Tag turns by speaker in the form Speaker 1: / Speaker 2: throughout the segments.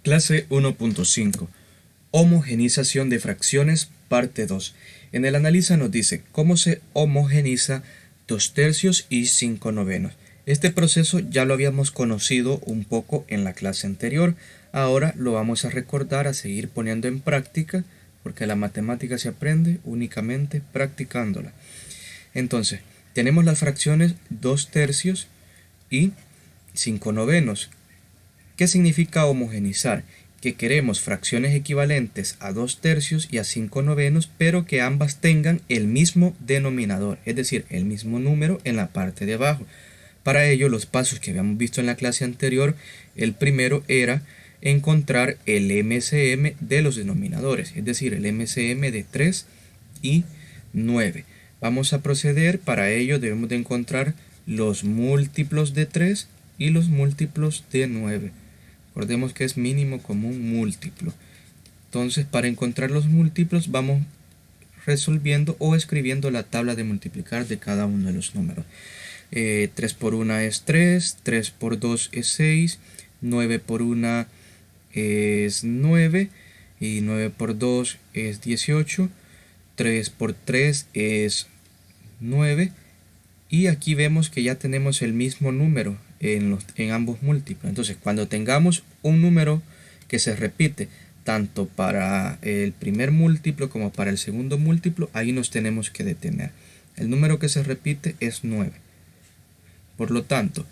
Speaker 1: Clase 1.5. Homogenización de fracciones, parte 2. En el analiza nos dice cómo se homogeniza 2/3 y 5/9. Este proceso ya lo habíamos conocido un poco en la clase anterior. Ahora lo vamos a recordar, a seguir poniendo en práctica, porque la matemática se aprende únicamente practicándola. Entonces, tenemos las fracciones 2/3 y 5/9. ¿Qué significa homogenizar? Que queremos fracciones equivalentes a 2/3 y a 5/9, pero que ambas tengan el mismo denominador, es decir, el mismo número en la parte de abajo. Para ello, los pasos que habíamos visto en la clase anterior, el primero era encontrar el MCM de los denominadores, es decir, el MCM de 3 y 9. Vamos a proceder, para ello debemos de encontrar los múltiplos de 3 y los múltiplos de 9. Recordemos que es mínimo común múltiplo. Entonces, para encontrar los múltiplos vamos resolviendo o escribiendo la tabla de multiplicar de cada uno de los números. 3 por 1 es 3, 3 por 2 es 6, 9 por 1 es 9 y 9 por 2 es 18, 3 por 3 es 9 y aquí vemos que ya tenemos el mismo número en ambos múltiplos. Entonces, cuando tengamos un número que se repite tanto para el primer múltiplo como para el segundo múltiplo, ahí nos tenemos que detener. El número que se repite es 9. Por lo tanto,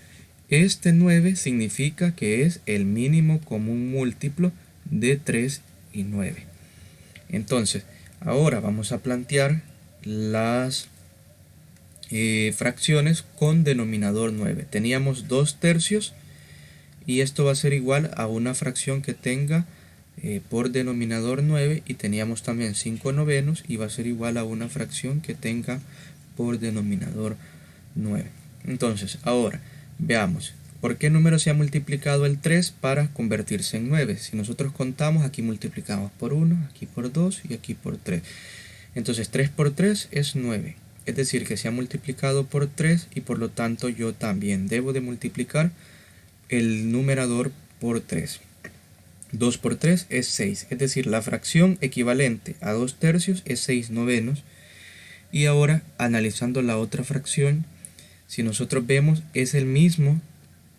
Speaker 1: este 9 significa que es el mínimo común múltiplo de 3 y 9. Entonces, ahora vamos a plantear las fracciones con denominador 9. Teníamos 2/3 y esto va a ser igual a una fracción que tenga por denominador 9, y teníamos también 5/9 y va a ser igual a una fracción que tenga por denominador 9. Entonces, ahora veamos por qué número se ha multiplicado el 3 para convertirse en 9. Si nosotros contamos, aquí multiplicamos por 1, aquí por 2 y aquí por 3. Entonces 3 por 3 es 9. Es decir, que se ha multiplicado por 3 y por lo tanto yo también debo de multiplicar el numerador por 3. 2 por 3 es 6. Es decir, la fracción equivalente a 2/3 es 6/9. Y ahora, analizando la otra fracción, si nosotros vemos, es el mismo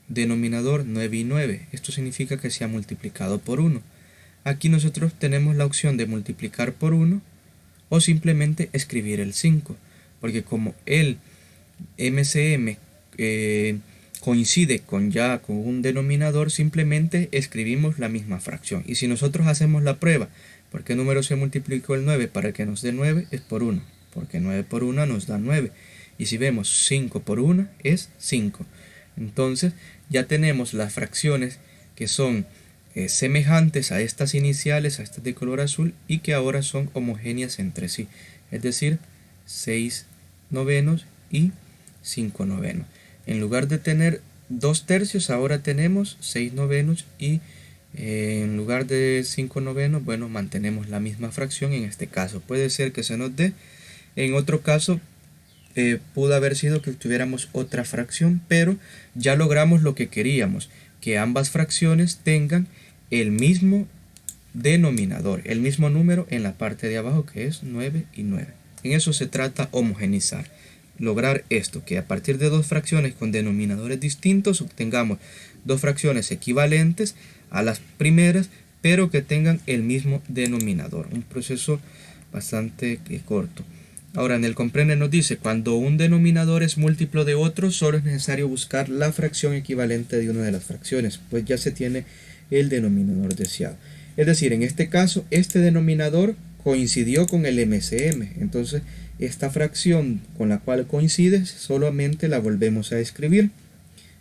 Speaker 1: denominador 9 y 9. Esto significa que se ha multiplicado por 1. Aquí nosotros tenemos la opción de multiplicar por 1 o simplemente escribir el 5. Porque como el MCM coincide con un denominador, simplemente escribimos la misma fracción. Y si nosotros hacemos la prueba, ¿por qué número se multiplicó el 9? Para que nos dé 9 es por 1, porque 9 por 1 nos da 9. Y si vemos 5 por 1 es 5. Entonces ya tenemos las fracciones que son semejantes a estas iniciales, a estas de color azul, y que ahora son homogéneas entre sí. Es decir, 6/9 y 5/9. En lugar de tener 2/3, ahora tenemos 6/9 y en lugar de 5/9, bueno, mantenemos la misma fracción en este caso. Puede ser que se nos dé. En otro caso, pudo haber sido que tuviéramos otra fracción, pero ya logramos lo que queríamos, que ambas fracciones tengan el mismo denominador, el mismo número en la parte de abajo, que es 9 y 9. En eso se trata homogenizar. Lograr esto, que a partir de dos fracciones con denominadores distintos obtengamos dos fracciones equivalentes a las primeras, pero que tengan el mismo denominador. Un proceso bastante corto. Ahora, en el comprende nos dice, cuando un denominador es múltiplo de otro, solo es necesario buscar la fracción equivalente de una de las fracciones, pues ya se tiene el denominador deseado. Es decir, en este caso, este denominador coincidió con el MCM. Entonces, esta fracción con la cual coincide, solamente la volvemos a escribir.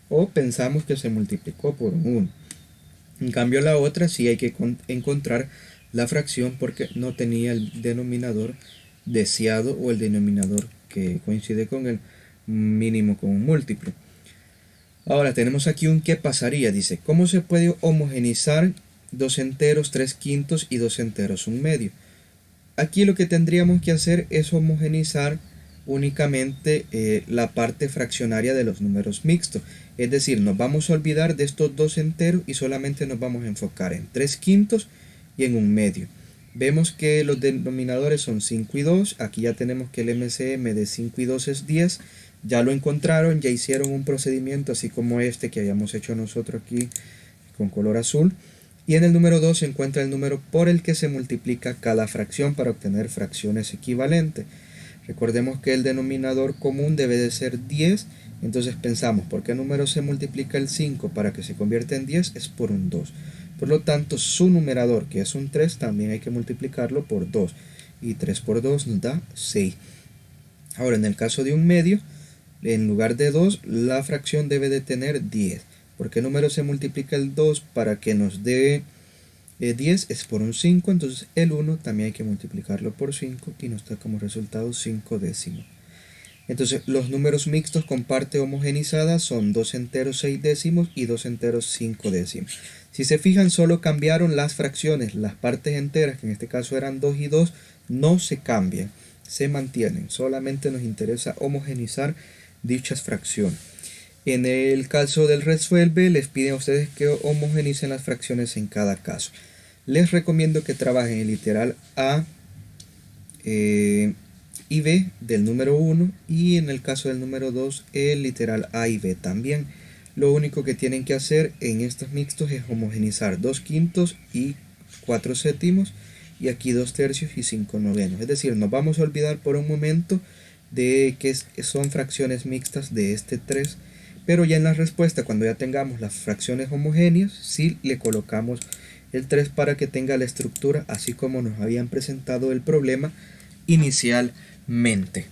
Speaker 1: O pensamos que se multiplicó por 1. En cambio, la otra sí hay que encontrar la fracción porque no tenía el denominador deseado o el denominador que coincide con el mínimo común múltiplo. Ahora tenemos aquí un qué pasaría. Dice, ¿cómo se puede homogenizar 2 enteros, 3/5 y 2 enteros, 1/2? Aquí lo que tendríamos que hacer es homogenizar únicamente la parte fraccionaria de los números mixtos. Es decir, nos vamos a olvidar de estos dos enteros y solamente nos vamos a enfocar en 3/5 y en 1/2. Vemos que los denominadores son 5 y 2. Aquí ya tenemos que el MCM de 5 y 2 es 10. Ya lo encontraron, ya hicieron un procedimiento así como este que habíamos hecho nosotros aquí con color azul. Y en el número 2 se encuentra el número por el que se multiplica cada fracción para obtener fracciones equivalentes. Recordemos que el denominador común debe de ser 10. Entonces pensamos, ¿por qué número se multiplica el 5 para que se convierta en 10? Es por un 2. Por lo tanto, su numerador, que es un 3, también hay que multiplicarlo por 2. Y 3 por 2 nos da 6. Ahora, en el caso de 1/2, en lugar de 2, la fracción debe de tener 10. ¿Por qué número se multiplica el 2 para que nos dé 10? Es por un 5, entonces el 1 también hay que multiplicarlo por 5 y nos da como resultado 5 décimos. Entonces los números mixtos con parte homogenizada son 2 enteros 6 décimos y 2 enteros 5 décimos. Si se fijan, solo cambiaron las fracciones, las partes enteras, que en este caso eran 2 y 2, no se cambian, se mantienen. Solamente nos interesa homogenizar dichas fracciones. En el caso del resuelve, les piden a ustedes que homogenicen las fracciones en cada caso. Les recomiendo que trabajen el literal A y B del número 1 y en el caso del número 2 el literal A y B también. Lo único que tienen que hacer en estos mixtos es homogenizar 2/5 y 4/7 y aquí 2/3 y 5/9. Es decir, nos vamos a olvidar por un momento de que son fracciones mixtas de este 3, pero ya en la respuesta, cuando ya tengamos las fracciones homogéneas, sí le colocamos el 3 para que tenga la estructura así como nos habían presentado el problema inicialmente.